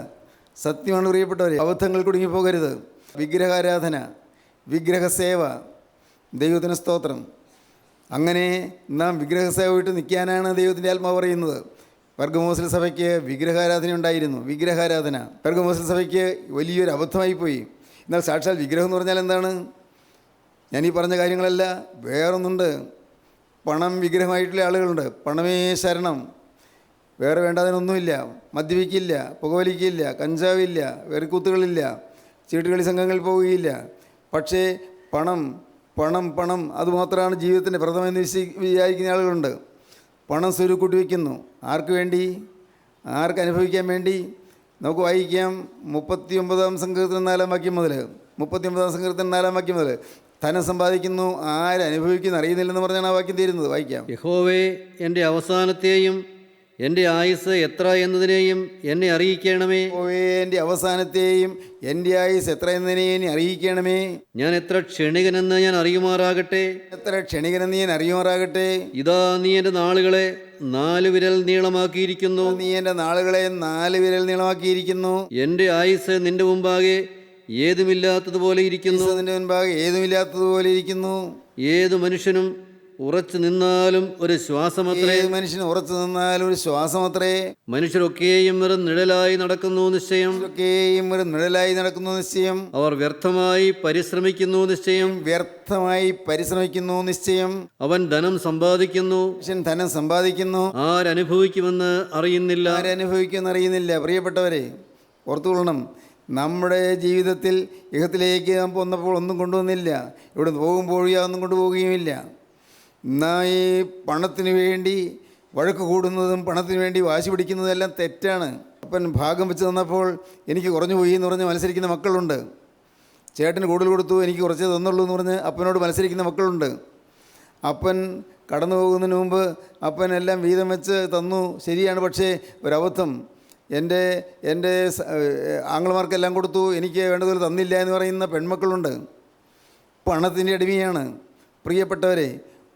സത്യമാണ്. പ്രിയപ്പെട്ടവരെ, അബദ്ധങ്ങൾ കുടുങ്ങിപ്പോകരുത്. വിഗ്രഹാരാധന, വിഗ്രഹസേവ, ദൈവത്തിന് സ്തോത്രം. അങ്ങനെ നാം വിഗ്രഹസേവ വിട്ട് നിൽക്കാനാണ് ദൈവത്തിൻ്റെ ആത്മാവ് പറയുന്നത്. പെർഗമോസിലെ സഭയ്ക്ക് വിഗ്രഹാരാധന ഉണ്ടായിരുന്നു. പെർഗമോസിലെ സഭയ്ക്ക് വലിയൊരു അബദ്ധമായിപ്പോയി. എന്നാൽ സാക്ഷാൽ വിഗ്രഹം എന്ന് പറഞ്ഞാൽ എന്താണ്? ഞാനീ പറഞ്ഞ കാര്യങ്ങളല്ല, വേറൊന്നുണ്ട്. പണം വിഗ്രഹമായിട്ടുള്ള ആളുകളുണ്ട്. പണമേ ശരണം, വേറെ വേണ്ടതിനൊന്നുമില്ല. മദ്യപിക്കില്ല, പുകവലിക്കില്ല, കഞ്ചാവില്ല, വെറിക്കൂത്തുകളില്ല, ചീട്ടുകളി സംഘങ്ങളിൽ പോവുകയില്ല. പക്ഷേ പണം അതുമാത്രമാണ് ജീവിതത്തിൻ്റെ വ്രതമെന്ന് വിചാരിക്കുന്ന ആളുകളുണ്ട്. പണം സ്വരുക്കൂട്ടി വയ്ക്കുന്നു. ആർക്ക് വേണ്ടി? ആർക്ക് അനുഭവിക്കാൻ വേണ്ടി? നമുക്ക് വായിക്കാം 39-ാം സങ്കീർത്തനം 4-ാം വാക്യം മുതൽ. ധനം സമ്പാദിക്കുന്നു, ആരനുഭവിക്കുന്നു അറിയുന്നില്ലെന്ന് പറഞ്ഞാണ് ആ വാക്യം തീരുന്നത്. വായിക്കാം. യഹോവേ, എൻ്റെ അവസാനത്തെയും എൻ്റെ ആയുസ് എത്ര എന്നതിനെയും എന്നെ അറിയിക്കണമേ. എൻ്റെ അവസാനത്തെയും എൻ്റെ ആയുസ് എത്ര എന്നതിനെയും എന്നെ അറിയിക്കണമേ. ഞാൻ എത്ര ക്ഷണികനെന്ന് ഞാൻ അറിയുമാറാകട്ടെ. ഇതാ നീ എൻ്റെ നാളുകളെ 4 വിരൽ നീളമാക്കിയിരിക്കുന്നു. എൻ്റെ ആയുസ് നിന്റെ മുമ്പാകെ ഏതുമില്ലാത്തതുപോലെ ഇരിക്കുന്നു. ഏതു മനുഷ്യനും ഉറച്ചു നിന്നാലും ഒരു ശ്വാസമത്രേ. മനുഷ്യരൊക്കെയും വെറും നിഴലായി നടക്കുന്നു നിശ്ചയം. അവർ വ്യർത്ഥമായി പരിശ്രമിക്കുന്നു നിശ്ചയം. അവൻ ധനം സമ്പാദിക്കുന്നു, ആരനുഭവിക്കുമെന്ന് അറിയുന്നില്ല. പ്രിയപ്പെട്ടവരെ, ഓർത്തുകൊള്ളണം, നമ്മുടെ ജീവിതത്തിൽ ഇഹത്തിലേക്ക് നാം വന്നപ്പോൾ ഒന്നും കൊണ്ടുവന്നില്ല. ഇവിടെ പോകുമ്പോൾ ഒന്നും കൊണ്ടുപോവുകയുമില്ല. നാം ഈ പണത്തിന് വേണ്ടി വഴക്ക് കൂടുന്നതും പണത്തിന് വേണ്ടി വാശി പിടിക്കുന്നതും എല്ലാം തെറ്റാണ്. അപ്പൻ ഭാഗം വെച്ച് തന്നപ്പോൾ എനിക്ക് കുറഞ്ഞു പോയി എന്ന് പറഞ്ഞ് മത്സരിക്കുന്ന മക്കളുണ്ട്. ചേട്ടന് കൂടുതൽ കൊടുത്തു, എനിക്ക് കുറച്ചേ തന്നുള്ളൂ എന്ന് പറഞ്ഞ് അപ്പനോട് മത്സരിക്കുന്ന മക്കളുണ്ട്. അപ്പൻ കടന്നു പോകുന്നതിന് മുമ്പ് അപ്പൻ എല്ലാം വീതം വെച്ച് തന്നു, ശരിയാണ്. പക്ഷേ ഒരബദ്ധം, എൻ്റെ ആങ്ങളമാർക്കെല്ലാം കൊടുത്തു, എനിക്ക് വേണ്ടതുപോലെ തന്നില്ല എന്ന് പറയുന്ന പെൺമക്കളുണ്ട്. പണത്തിൻ്റെ അടിമയാണ്. പ്രിയപ്പെട്ടവരെ,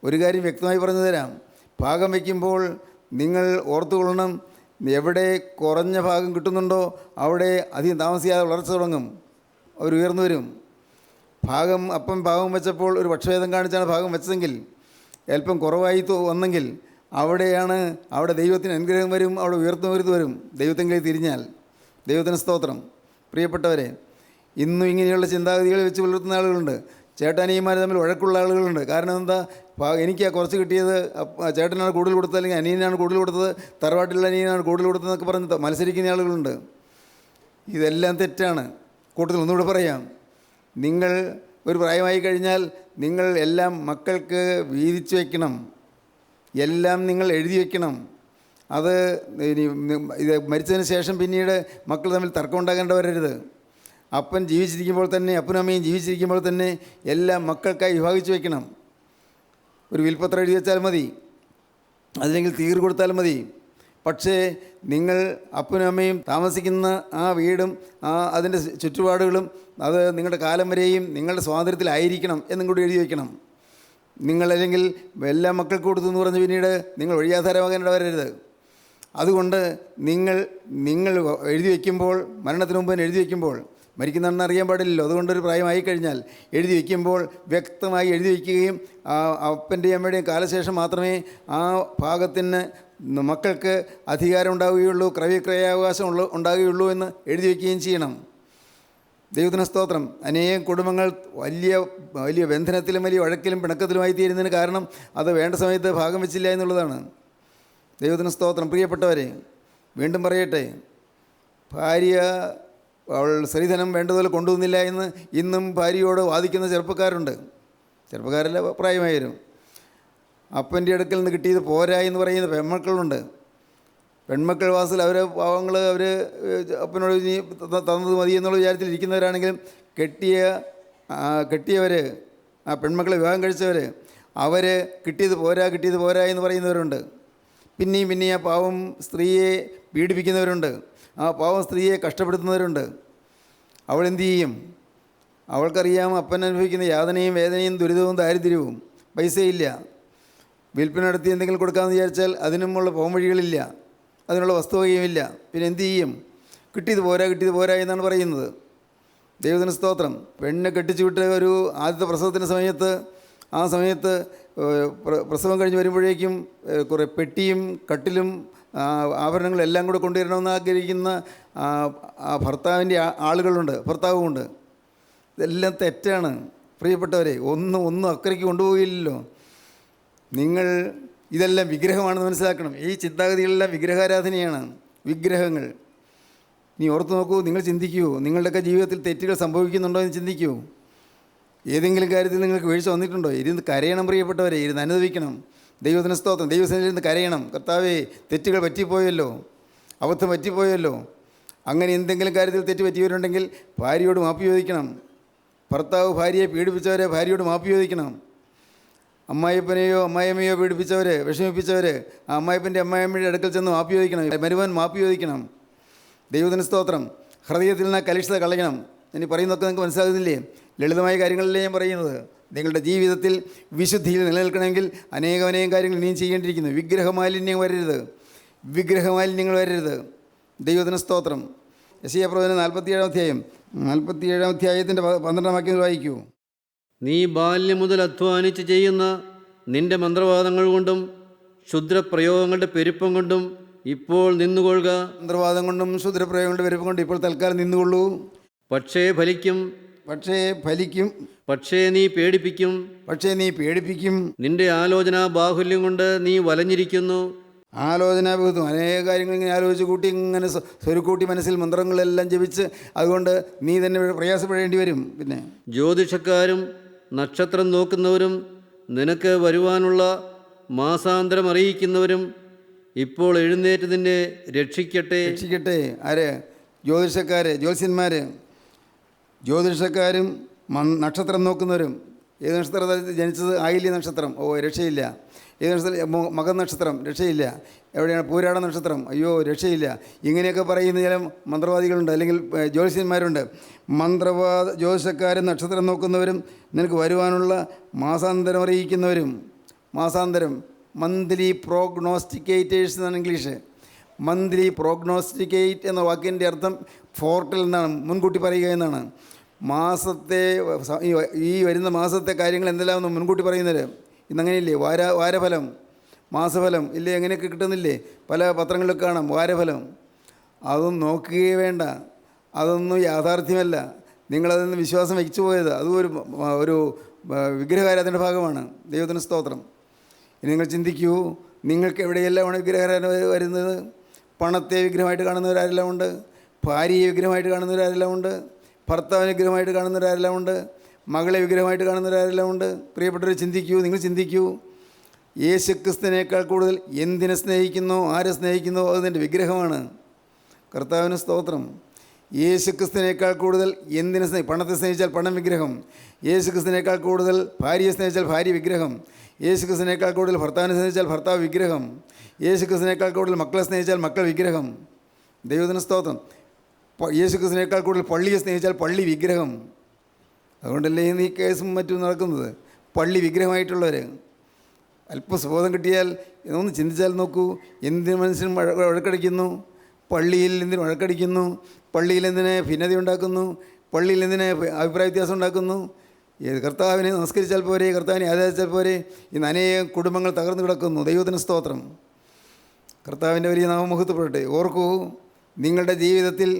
ഒരു കാര്യം വ്യക്തമായി പറഞ്ഞു തരാം. ഭാഗം വയ്ക്കുമ്പോൾ നിങ്ങൾ ഓർത്തുകൊള്ളണം, എവിടെ കുറഞ്ഞ ഭാഗം കിട്ടുന്നുണ്ടോ അവിടെ അധികം താമസിയാതെ വളർച്ച തുടങ്ങും, അവർ ഉയർന്നു വരും. അപ്പം ഭാഗം വെച്ചപ്പോൾ ഒരു പക്ഷഭേദം കാണിച്ചാണ് ഭാഗം വെച്ചതെങ്കിൽ, അല്പം കുറവായി വന്നെങ്കിൽ അവിടെ ദൈവത്തിന് അനുഗ്രഹം വരും, അവിടെ ഉയർന്നു വരും ദൈവത്തെങ്കിൽ തിരിഞ്ഞാൽ. ദൈവത്തിന് സ്തോത്രം. പ്രിയപ്പെട്ടവരെ, ഇന്നും ഇങ്ങനെയുള്ള ചിന്താഗതികൾ വെച്ച് പുലർത്തുന്ന ആളുകളുണ്ട്. ചേട്ടാനിയന്മാർ തമ്മിൽ വഴക്കുള്ള ആളുകളുണ്ട്. കാരണം എന്താ, എനിക്ക് കുറച്ച് കിട്ടിയത് ചേട്ടനാണ് കൂടുതൽ കൊടുത്തത്, അല്ലെങ്കിൽ അനിയനാണ് കൂടുതൽ കൊടുത്തത്, തറവാട്ടിലുള്ള അനിയനാണ് കൂടുതൽ കൊടുത്തതെന്നൊക്കെ പറഞ്ഞ് മത്സരിക്കുന്ന ആളുകളുണ്ട്. ഇതെല്ലാം തെറ്റാണ്. കൂട്ടത്തിൽ ഒന്നുകൂടെ പറയാം, നിങ്ങൾ ഒരു പ്രായമായി കഴിഞ്ഞാൽ നിങ്ങൾ എല്ലാം മക്കൾക്ക് വീതിച്ചു വയ്ക്കണം, എല്ലാം നിങ്ങൾ എഴുതി വയ്ക്കണം. അത് ഇത് മരിച്ചതിന് ശേഷം പിന്നീട് മക്കൾ തമ്മിൽ തർക്കം ഉണ്ടാകേണ്ട വരരുത്. അപ്പൻ ജീവിച്ചിരിക്കുമ്പോൾ തന്നെ, അപ്പനും അമ്മയും ജീവിച്ചിരിക്കുമ്പോൾ തന്നെ എല്ലാം മക്കൾക്കായി വിഭാഗിച്ചു വയ്ക്കണം. ഒരു വിൽപ്പത്രം എഴുതി വെച്ചാൽ മതി, അതില്ലെങ്കിൽ തീർ കൊടുത്താൽ മതി. പക്ഷേ നിങ്ങൾ അപ്പനും അമ്മയും താമസിക്കുന്ന ആ വീടും അതിൻ്റെ ചുറ്റുപാടുകളും അത് നിങ്ങളുടെ കാലം വരെയും നിങ്ങളുടെ സ്വാതന്ത്ര്യത്തിലായിരിക്കണം എന്നും കൂടി എഴുതി വയ്ക്കണം. നിങ്ങളല്ലെങ്കിൽ എല്ലാ മക്കൾക്ക് കൊടുത്തു എന്ന് പറഞ്ഞ് പിന്നീട് നിങ്ങൾ വഴിയാധാരമാകേണ്ട വരരുത്. അതുകൊണ്ട് നിങ്ങൾ എഴുതി വയ്ക്കുമ്പോൾ, മരണത്തിന് മുമ്പ് എഴുതി വയ്ക്കുമ്പോൾ, മരിക്കുന്നതെന്ന് അറിയാൻ പാടില്ലല്ലോ, അതുകൊണ്ടൊരു പ്രായമായി കഴിഞ്ഞാൽ എഴുതി വയ്ക്കുമ്പോൾ വ്യക്തമായി എഴുതി വയ്ക്കുകയും അപ്പൻ്റെയും അമ്മയുടെയും കാലശേഷം മാത്രമേ ആ ഭാഗത്തിന് മക്കൾക്ക് അധികാരം ഉണ്ടാവുകയുള്ളൂ, ക്രയവിക്രയാവകാശം ഉണ്ടാകുകയുള്ളൂ എന്ന് എഴുതി വയ്ക്കുകയും ചെയ്യണം. ദൈവത്തിന് സ്തോത്രം. അനേകം കുടുംബങ്ങൾ വലിയ ബന്ധനത്തിലും വലിയ വഴക്കിലും പിണക്കത്തിലുമായി തീരുന്നതിന് കാരണം അത് വേണ്ട സമയത്ത് ഭാഗം വെച്ചില്ല എന്നുള്ളതാണ്. ദൈവത്തിന് സ്തോത്രം. പ്രിയപ്പെട്ടവരെ, വീണ്ടും പറയട്ടെ, ഭാര്യ അവൾ സ്ത്രീധനം വേണ്ടതുപോലെ കൊണ്ടുവന്നില്ല എന്ന് ഇന്നും ഭാര്യയോട് വാദിക്കുന്ന ചെറുപ്പക്കാരല്ല, പ്രായമായവരും. അപ്പൻ്റെ അടുക്കൽ നിന്ന് കിട്ടിയത് പോരാ എന്ന് പറയുന്ന പെൺമക്കളുണ്ട്. പെൺമക്കൾ വാസൽ പാവങ്ങൾ അപ്പനോട് ഇനി തന്നത് മതി എന്നുള്ള വിചാരത്തിൽ ഇരിക്കുന്നവരാണെങ്കിലും കെട്ടിയവർ, ആ പെൺമക്കളെ വിവാഹം കഴിച്ചവർ, അവർ കിട്ടിയത് പോരാ എന്ന് പറയുന്നവരുണ്ട്. പിന്നെയും ആ പാവം സ്ത്രീയെ പീഡിപ്പിക്കുന്നവരുണ്ട്, ആ പാവം സ്ത്രീയെ കഷ്ടപ്പെടുത്തുന്നവരുണ്ട്. അവൾ എന്തു ചെയ്യും? അവൾക്കറിയാം അപ്പൻ അനുഭവിക്കുന്ന യാതനയും വേദനയും ദുരിതവും ദാരിദ്ര്യവും. പൈസയില്ല, വിൽപ്പന നടത്തി എന്തെങ്കിലും കൊടുക്കാമെന്ന് വിചാരിച്ചാൽ അതിനുമുള്ള പോംവഴികളില്ല, അതിനുള്ള വസ്തുവകയുമില്ല. പിന്നെ എന്തു ചെയ്യും? കിട്ടിയത് പോരാ എന്നാണ് പറയുന്നത്. ദൈവത്തിന് സ്തോത്രം. പെണ്ണിനെ കെട്ടിച്ചു വിട്ട് ഒരു ആദ്യത്തെ പ്രസവത്തിൻ്റെ സമയത്ത് പ്രസവം കഴിഞ്ഞ് വരുമ്പോഴേക്കും കുറേ പെട്ടിയും കട്ടിലും ആഭരണങ്ങളും എല്ലാം കൂടെ കൊണ്ടുവരണമെന്ന് ആഗ്രഹിക്കുന്ന ഭർത്താവിൻ്റെ ഭർത്താവുമുണ്ട്. ഇതെല്ലാം തെറ്റാണ് പ്രിയപ്പെട്ടവരെ. ഒന്നും അക്കരയ്ക്ക് കൊണ്ടുപോകില്ലല്ലോ. നിങ്ങൾ ഇതെല്ലാം വിഗ്രഹമാണെന്ന് മനസ്സിലാക്കണം. ഈ ചിന്താഗതികളെല്ലാം വിഗ്രഹാരാധനയാണ്, വിഗ്രഹങ്ങൾ. നീ ഓർത്തു നോക്കൂ, നിങ്ങൾ ചിന്തിക്കൂ, നിങ്ങളുടെയൊക്കെ ജീവിതത്തിൽ തെറ്റുകൾ സംഭവിക്കുന്നുണ്ടോ എന്ന് ചിന്തിക്കൂ. ഏതെങ്കിലും കാര്യത്തിൽ നിങ്ങൾക്ക് വീഴ്ച വന്നിട്ടുണ്ടോ? ഇരുന്ന് കരയണം പ്രിയപ്പെട്ടവരെ, ഇരുന്ന് അനുഭവിക്കണം. ദൈവത്തിന് സ്തോത്രം. ദൈവസന്നിധിയിൽ ഇരുന്ന് കരയണം. കർത്താവേ, തെറ്റുകൾ പറ്റിപ്പോയല്ലോ, അബദ്ധം പറ്റിപ്പോയല്ലോ. അങ്ങനെ എന്തെങ്കിലും കാര്യത്തിൽ തെറ്റ് പറ്റിയവരുണ്ടെങ്കിൽ ഭാര്യയോട് മാപ്പ് ചോദിക്കണം. ഭർത്താവ് ഭാര്യയെ പീഡിപ്പിച്ചവരെ ഭാര്യയോട് മാപ്പ് ചോദിക്കണം. അമ്മായിപ്പനെയോ അമ്മായിയമ്മയോ വിഷമിപ്പിച്ചവർ ആ അമ്മായിപ്പൻ്റെ അമ്മായിയമ്മയുടെ അടുക്കൽ ചെന്ന് മാപ്പ് ചോദിക്കണം. മരുവൻ മാപ്പ് ചോദിക്കണം. ദൈവത്തിന് സ്തോത്രം. ഹൃദയത്തിൽ നിന്ന് കലുഷിത കളയണം. ഇനി പറയുന്നതൊക്കെ നിങ്ങൾക്ക് മനസ്സിലാകുന്നില്ലേ? ലളിതമായ കാര്യങ്ങളല്ലേ ഞാൻ പറയുന്നത്. നിങ്ങളുടെ ജീവിതത്തിൽ വിശുദ്ധിയിൽ നിലനിൽക്കണമെങ്കിൽ അനേകം കാര്യങ്ങൾ ഇനിയും ചെയ്യേണ്ടിയിരിക്കുന്നു. വിഗ്രഹമാലിന്യങ്ങൾ വരരുത്. ദൈവത്തിന് സ്തോത്രം. യെശയ്യാപ്രവചനം 47 അധ്യായത്തിൻ്റെ 12 വാക്യം വായിക്കൂ. നീ ബാല്യം മുതൽ അധ്വാനിച്ച് ചെയ്യുന്ന നിന്റെ മന്ത്രവാദങ്ങൾ കൊണ്ടും ക്ഷുദ്രപ്രയോഗങ്ങളുടെ പെരുപ്പം കൊണ്ടും ഇപ്പോൾ നിന്നുകൊള്ളുക. മന്ത്രവാദം കൊണ്ടും ക്ഷുദ്രപ്രയോഗങ്ങളുടെ പെരുപ്പം കൊണ്ടും ഇപ്പോൾ തൽക്കാലം നിന്നുകൊള്ളൂ. പക്ഷേ ഫലിക്കും. പക്ഷേ നീ പേടിപ്പിക്കും. നിന്റെ ആലോചന ബാഹുല്യം കൊണ്ട് നീ വലഞ്ഞിരിക്കുന്നു. ആലോചനാബോധം, അനേക കാര്യങ്ങൾ ഇങ്ങനെ ആലോചിച്ച് കൂട്ടി ഇങ്ങനെ സ്വരുക്കൂട്ടി മനസ്സിൽ മന്ത്രങ്ങളെല്ലാം ജപിച്ച് അതുകൊണ്ട് നീ തന്നെ പ്രയാസപ്പെടേണ്ടി വരും. പിന്നെ ജ്യോതിഷക്കാരും നക്ഷത്രം നോക്കുന്നവരും നിനക്ക് വരുവാനുള്ള മാസാന്തരം അറിയിക്കുന്നവരും ഇപ്പോൾ എഴുന്നേറ്റ് നിന്നെ രക്ഷിക്കട്ടെ. ആര്? ജ്യോതിഷക്കാർ, ജ്യോത്സ്യന്മാർ. ജ്യോതിഷക്കാരും നക്ഷത്രം നോക്കുന്നവരും, ഏത് നക്ഷത്രത്തിൽ ജനിച്ചത്? ആയില്യ നക്ഷത്രം, ഓ രക്ഷയില്ല. ഏത് നക്ഷത്രം? മകൻ നക്ഷത്രം, രക്ഷയില്ല. എവിടെയാണ്? പൂരാട നക്ഷത്രം, അയ്യോ രക്ഷയില്ല. ഇങ്ങനെയൊക്കെ പറയുന്ന ചില മന്ത്രവാദികളുണ്ട്, അല്ലെങ്കിൽ ജ്യോത്സ്യന്മാരുണ്ട്. ജ്യോതിഷക്കാരും നക്ഷത്രം നോക്കുന്നവരും നിനക്ക് വരുവാനുള്ള മാസാന്തരം അറിയിക്കുന്നവരും, മാസാന്തരം മന്ത്ലി പ്രോഗ്നോസ്റ്റിക്കേറ്റേഴ്സ് എന്നാണ് ഇംഗ്ലീഷ്. മന്ത്ലി പ്രോഗ്നോസ്റ്റിക്കേറ്റ് എന്ന വാക്കിൻ്റെ അർത്ഥം ഫോർട്ടൽ എന്നാണ്, മുൻകൂട്ടി പറയുക എന്നാണ്. മാസത്തെ, ഈ വരുന്ന മാസത്തെ കാര്യങ്ങൾ എന്തെല്ലാം മുൻകൂട്ടി പറയുന്നത്. ഇന്നങ്ങനെയില്ലേ? വാരഫലം, മാസഫലം ഇല്ലേ? എങ്ങനെയൊക്കെ കിട്ടുന്നില്ലേ? പല പത്രങ്ങളിലൊക്കെ കാണാം വാരഫലം. അതൊന്നും നോക്കുകയേ വേണ്ട, അതൊന്നും യാഥാർത്ഥ്യമല്ല. നിങ്ങളതിന് വിശ്വാസം വയ്ച്ചു പോയത് അതും ഒരു വിഗ്രഹാരാധനയുടെ ഭാഗമാണ്. ദൈവത്തിന് സ്തോത്രം. നിങ്ങൾ ചിന്തിക്കൂ, നിങ്ങൾക്ക് എവിടെയെല്ലാമാണ് വിഗ്രഹാരാധന വരുന്നത്? പണത്തെ വിഗ്രഹമായിട്ട് കാണുന്നവരാരെല്ലാം ഉണ്ട്, ഭാര്യയെ വിഗ്രഹമായിട്ട് കാണുന്നവരാരെല്ലാം ഉണ്ട്, ഭർത്താവിനെ വിഗ്രഹമായിട്ട് കാണുന്നവരാരെല്ലാം ഉണ്ട്, മകളെ വിഗ്രഹമായിട്ട് കാണുന്നവരാരെല്ലാം ഉണ്ട്. പ്രിയപ്പെട്ടവർ ചിന്തിക്കൂ, നിങ്ങൾ ചിന്തിക്കൂ. യേശുക്രിസ്തുവിനേക്കാൾ കൂടുതൽ എന്തിനെ സ്നേഹിക്കുന്നോ, ആരെ സ്നേഹിക്കുന്നോ അത് നിൻ്റെ വിഗ്രഹമാണ്. കർത്താവിന് സ്തോത്രം. യേശുക്രിസ്തുവിനേക്കാൾ കൂടുതൽ എന്തിനെ പണത്തെ സ്നേഹിച്ചാൽ പണം വിഗ്രഹം. യേശുക്രിസ്തുവിനേക്കാൾ കൂടുതൽ ഭാര്യയെ സ്നേഹിച്ചാൽ ഭാര്യ വിഗ്രഹം. യേശുക്രിസ്തുവിനേക്കാൾ കൂടുതൽ ഭർത്താവിനെ സ്നേഹിച്ചാൽ ഭർത്താവ് വിഗ്രഹം. യേശുക്രിസ്തുവിനേക്കാൾ കൂടുതൽ മക്കളെ സ്നേഹിച്ചാൽ മക്കൾ വിഗ്രഹം. ദൈവത്തിന് സ്തോത്രം. യേശുക്രിസ്തുവിനേക്കാൾ കൂടുതൽ പള്ളിയെ സ്നേഹിച്ചാൽ പള്ളി വിഗ്രഹം. അതുകൊണ്ടല്ലേ ഈ കേസും മറ്റും നടക്കുന്നത്. പള്ളി വിഗ്രഹമായിട്ടുള്ളവർ. അല്പം സുബോധം കിട്ടിയാൽ ഒന്ന് ചിന്തിച്ചാൽ നോക്കൂ, എന്തിന് മനുഷ്യൻ വഴക്കടിക്കുന്നു? പള്ളിയിൽ എന്തിന് വഴക്കടിക്കുന്നു? പള്ളിയിൽ എന്തിനെ ഭിന്നത ഉണ്ടാക്കുന്നു? പള്ളിയിൽ എന്തിനെ അഭിപ്രായ വ്യത്യാസം ഉണ്ടാക്കുന്നു? കർത്താവിനെ നമസ്കരിച്ചാൽ പോരെ, കർത്താവിനെ ആരാധിച്ചാൽ പോരെ? ഇന്ന് അനേകം കുടുംബങ്ങൾ തകർന്നു കിടക്കുന്നു. ദൈവത്തിന് സ്തോത്രം. കർത്താവിൻ്റെ വലിയ നാമമഹത്വപ്പെടട്ടെ. ഓർക്കൂ, നിങ്ങളുടെ ജീവിതത്തിൽ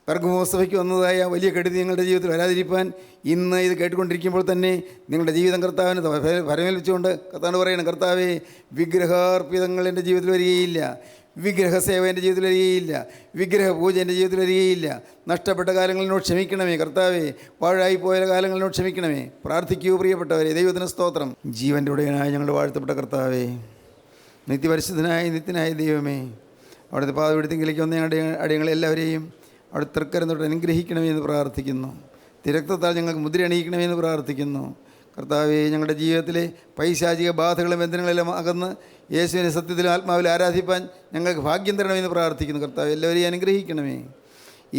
പെർഗമോസഭയ്ക്ക് വന്നതായ വലിയ കെടുതി നിങ്ങളുടെ ജീവിതത്തിൽ വരാതിരിക്കാൻ ഇന്ന് ഇത് കേട്ടുകൊണ്ടിരിക്കുമ്പോൾ തന്നെ നിങ്ങളുടെ ജീവിതം കർത്താവിന് ഫലമേൽപ്പിച്ചുകൊണ്ട് കർത്താവിനോട് പറയണം, കർത്താവേ, വിഗ്രഹാർപ്പിതങ്ങൾ എൻ്റെ ജീവിതത്തിൽ വരികയില്ല, വിഗ്രഹസേവ എൻ്റെ ജീവിതത്തിൽ വരികയില്ല, വിഗ്രഹ പൂജ എൻ്റെ ജീവിതത്തിൽ വരികയില്ല. നഷ്ടപ്പെട്ട കാലങ്ങളിനോട് ക്ഷമിക്കണമേ കർത്താവേ, പാഴായി പോയ കാലങ്ങളിനോട് ക്ഷമിക്കണമേ. പ്രാർത്ഥിക്കൂ പ്രിയപ്പെട്ടവരെ. ദൈവത്തിന് സ്തോത്രം. ജീവൻ്റെ ഉടയനായ ഞങ്ങളുടെ വാഴ്ത്തപ്പെട്ട കർത്താവേ, നിത്യപരിശുദ്ധനായ നിത്യനായ ദൈവമേ, അവിടുത്തെ പാതപിടുത്തെങ്കിലേക്ക് വന്ന ഞങ്ങളുടെ അടിയങ്ങളെല്ലാവരെയും അവിടെ തൃക്കരം തൊട്ട് അനുഗ്രഹിക്കണമേ എന്ന് പ്രാർത്ഥിക്കുന്നു. തിരക്തത്താൽ ഞങ്ങൾക്ക് മുദ്ര അണിയിക്കണമേ എന്ന് പ്രാർത്ഥിക്കുന്നു. കർത്താവേ, ഞങ്ങളുടെ ജീവിതത്തിലെ പൈശാചിക ബാധകളും ബന്ധനങ്ങളെല്ലാം അകന്ന് യേശുവിനെ സത്യത്തിലും ആത്മാവിൽ ആരാധിപ്പാൻ ഞങ്ങൾക്ക് ഭാഗ്യം തരണമെന്ന് പ്രാർത്ഥിക്കുന്നു. കർത്താവ് എല്ലാവരെയും അനുഗ്രഹിക്കണമേ.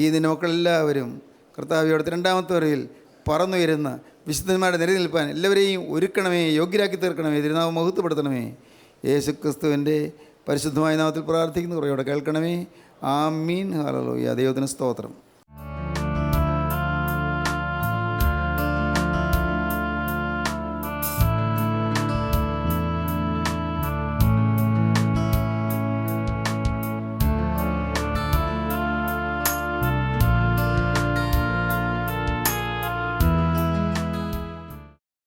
ഈ നിന്റെ മക്കളെല്ലാവരും കർത്താവ് അവിടുത്തെ രണ്ടാമത്തെ വരവിൽ പറന്നുയരുന്ന വിശുദ്ധന്മാരുടെ നിര നിൽപ്പാൻ എല്ലാവരെയും ഒരുക്കണമേ, യോഗ്യരാക്കി തീർക്കണമേ, തിരുനാമം മഹത്വപ്പെടുത്തണമേ. യേശു ക്രിസ്തുവിൻ്റെ പരിശുദ്ധമായ നാമത്തിൽ പ്രാർത്ഥിക്കുന്നു. കുറയോടെ കേൾക്കണമേ. ആമീൻ. ഹല്ലേലൂയ. ദൈവത്തിന് സ്തോത്രം.